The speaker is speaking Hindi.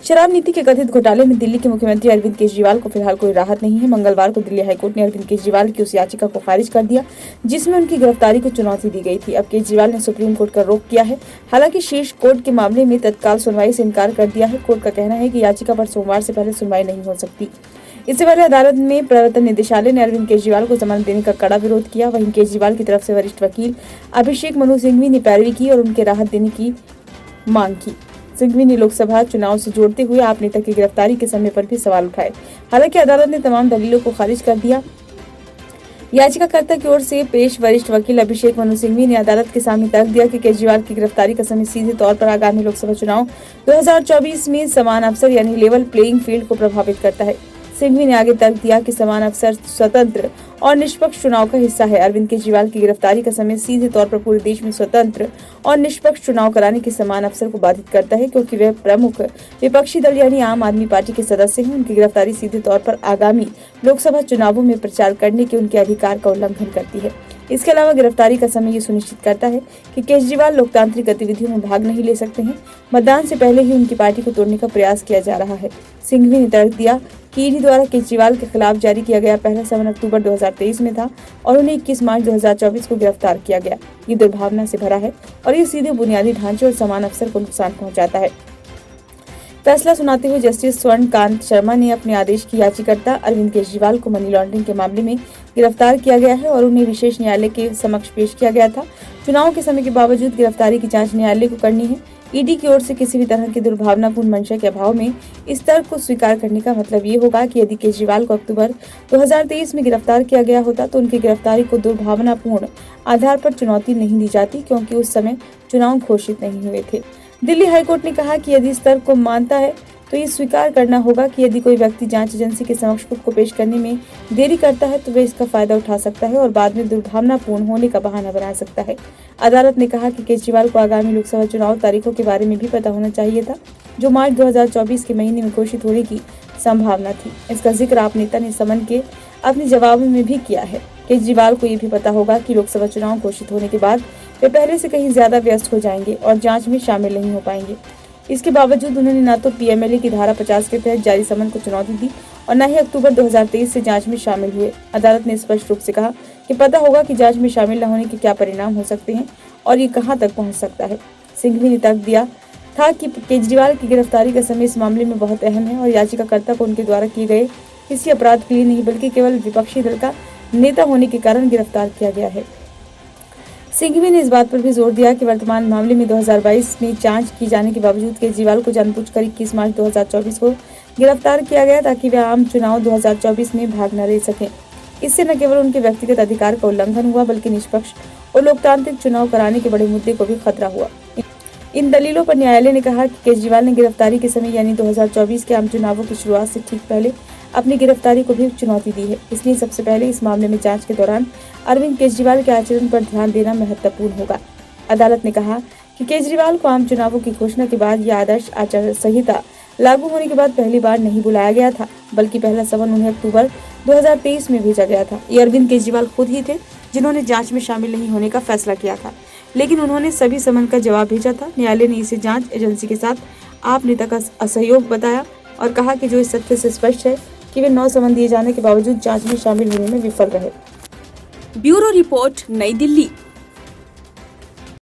शराब नीति के कथित घोटाले में दिल्ली के मुख्यमंत्री अरविंद केजरीवाल को फिलहाल कोई राहत नहीं है। मंगलवार को दिल्ली हाईकोर्ट ने अरविंद केजरीवाल की उस याचिका को खारिज कर दिया जिसमें उनकी गिरफ्तारी को चुनौती दी गई थी। अब केजरीवाल ने सुप्रीम कोर्ट का रुख किया है। हालांकि शीर्ष कोर्ट के मामले में तत्काल सुनवाई से इनकार कर दिया है। कोर्ट का कहना है कि याचिका पर सोमवार से पहले सुनवाई नहीं हो सकती। इससे पहले अदालत में प्रवर्तन निदेशालय ने अरविंद केजरीवाल को जमानत देने का कड़ा विरोध किया। वहीं केजरीवाल की तरफ से वरिष्ठ वकील अभिषेक मनु सिंघवी ने पैरवी की और उनके राहत देने की मांग की। सिंघवी ने लोकसभा चुनाव से जोड़ते हुए आप नेता की गिरफ्तारी के समय पर भी सवाल उठाए। हालांकि अदालत ने तमाम दलीलों को खारिज कर दिया। याचिकाकर्ता की ओर से पेश वरिष्ठ वकील अभिषेक मनु सिंघवी ने अदालत के सामने तर्क दिया कि केजरीवाल की गिरफ्तारी का समय सीधे तौर पर आगामी लोकसभा चुनाव 2024 में समान अवसर यानी लेवल प्लेइंग फील्ड को प्रभावित करता है। सिंघवी ने आगे तर्क दिया कि समान अवसर स्वतंत्र और निष्पक्ष चुनाव का हिस्सा है। अरविंद केजरीवाल की गिरफ्तारी का समय सीधे तौर पर पूरे देश में स्वतंत्र और निष्पक्ष चुनाव कराने के समान अवसर को बाधित करता है, क्योंकि वे प्रमुख विपक्षी दल यानी आम आदमी पार्टी के सदस्य हैं। उनकी गिरफ्तारी सीधे तौर पर आगामी लोकसभा चुनावों में प्रचार करने के उनके अधिकार का उल्लंघन करती है। इसके अलावा गिरफ्तारी का समय ये सुनिश्चित करता है कि केजरीवाल लोकतांत्रिक गतिविधियों में भाग नहीं ले सकते हैं। मतदान से पहले ही उनकी पार्टी को तोड़ने का प्रयास किया जा रहा है। सिंघवी ने तर्क दिया कि ईडी द्वारा केजरीवाल के खिलाफ जारी किया गया पहला समन अक्टूबर 2023 में था और उन्हें 21 मार्च 2024 को गिरफ्तार किया गया। ये दुर्भावना से भरा है और ये सीधे बुनियादी ढांचे और समान अवसर को नुकसान पहुंचाता है। फैसला सुनाते हुए जस्टिस स्वर्णकांत शर्मा ने अपने आदेश की याचिकाकर्ता अरविंद केजरीवाल को मनी लॉन्ड्रिंग के मामले में गिरफ्तार किया गया है और उन्हें विशेष न्यायालय के समक्ष पेश किया गया था। चुनाव के समय के बावजूद गिरफ्तारी की जांच न्यायालय को करनी है। ईडी की ओर से किसी भी तरह की दुर्भावनापूर्ण मंशा के अभाव में इस तर्क को स्वीकार करने का मतलब ये होगा कि यदि केजरीवाल को अक्टूबर 2023 में गिरफ्तार किया गया होता तो उनकी गिरफ्तारी को दुर्भावनापूर्ण आधार पर चुनौती नहीं दी जाती, क्योंकि उस समय चुनाव घोषित नहीं हुए थे। दिल्ली हाईकोर्ट ने कहा कि यदि इस तर्क को मानता है तो ये स्वीकार करना होगा कि यदि कोई व्यक्ति जांच एजेंसी के समक्ष खुद को पेश करने में देरी करता है तो वह इसका फायदा उठा सकता है और बाद में दुर्भावनापूर्ण होने का बहाना बना सकता है। अदालत ने कहा कि केजरीवाल को आगामी लोकसभा चुनाव तारीखों के बारे में भी पता होना चाहिए था, जो मार्च 2024 के महीने में घोषित होने की संभावना थी। इसका जिक्र आप नेता ने समन के अपने जवाब में भी किया है। केजरीवाल को ये भी पता होगा कि लोकसभा चुनाव घोषित होने के बाद वे पहले से कहीं ज्यादा व्यस्त हो जाएंगे और जांच में शामिल नहीं हो पाएंगे। इसके बावजूद उन्होंने न तो पीएमएलए की धारा 50 के तहत जारी समन को चुनौती दी और न ही अक्टूबर 2023 से जांच में शामिल हुए। अदालत ने स्पष्ट रूप से कहा कि पता होगा कि जांच में शामिल न होने के क्या परिणाम हो सकते हैं और ये कहां तक पहुंच सकता है। सिंघवी ने तर्क दिया था कि केजरीवाल की गिरफ्तारी का समय इस मामले में बहुत अहम है और याचिकाकर्ता को उनके द्वारा किए गए किसी अपराध के लिए नहीं बल्कि केवल विपक्षी दल का नेता होने के कारण गिरफ्तार किया गया है। सिंघवी ने इस बात पर भी जोर दिया कि वर्तमान मामले में 2022 में जांच की जाने के बावजूद केजरीवाल को जानबूझकर 21 मार्च 2024 को गिरफ्तार किया गया ताकि वे आम चुनाव 2024 में भाग न ले सकें। इससे न केवल उनके व्यक्तिगत अधिकार का उल्लंघन हुआ बल्कि निष्पक्ष और लोकतांत्रिक चुनाव कराने के बड़े मुद्दे को भी खतरा हुआ। इन दलीलों पर न्यायालय ने कहा कि केजरीवाल ने गिरफ्तारी के समय यानी 2024 के आम चुनावों की शुरुआत से ठीक पहले अपनी गिरफ्तारी को भी चुनौती दी है। इसलिए सबसे पहले इस मामले में जांच के दौरान अरविंद केजरीवाल के आचरण पर ध्यान देना महत्वपूर्ण होगा। अदालत ने कहा कि केजरीवाल को आम चुनावों की घोषणा के बाद यह आदर्श आचार संहिता लागू होने के बाद पहली बार नहीं बुलाया गया था, बल्कि पहला समन उन्हें अक्टूबर 2023 में भेजा गया था। ये अरविंद केजरीवाल खुद ही थे जिन्होंने जांच में शामिल नहीं होने का फैसला किया था, लेकिन उन्होंने सभी समन का जवाब भेजा था। न्यायालय ने इसे जांच एजेंसी के साथ आप नेता का असहयोग बताया और कहा कि जो इस तथ्य से स्पष्ट है कि वे 9 समन दिए जाने के बावजूद जांच में शामिल होने में विफल रहे। ब्यूरो रिपोर्ट, नई दिल्ली।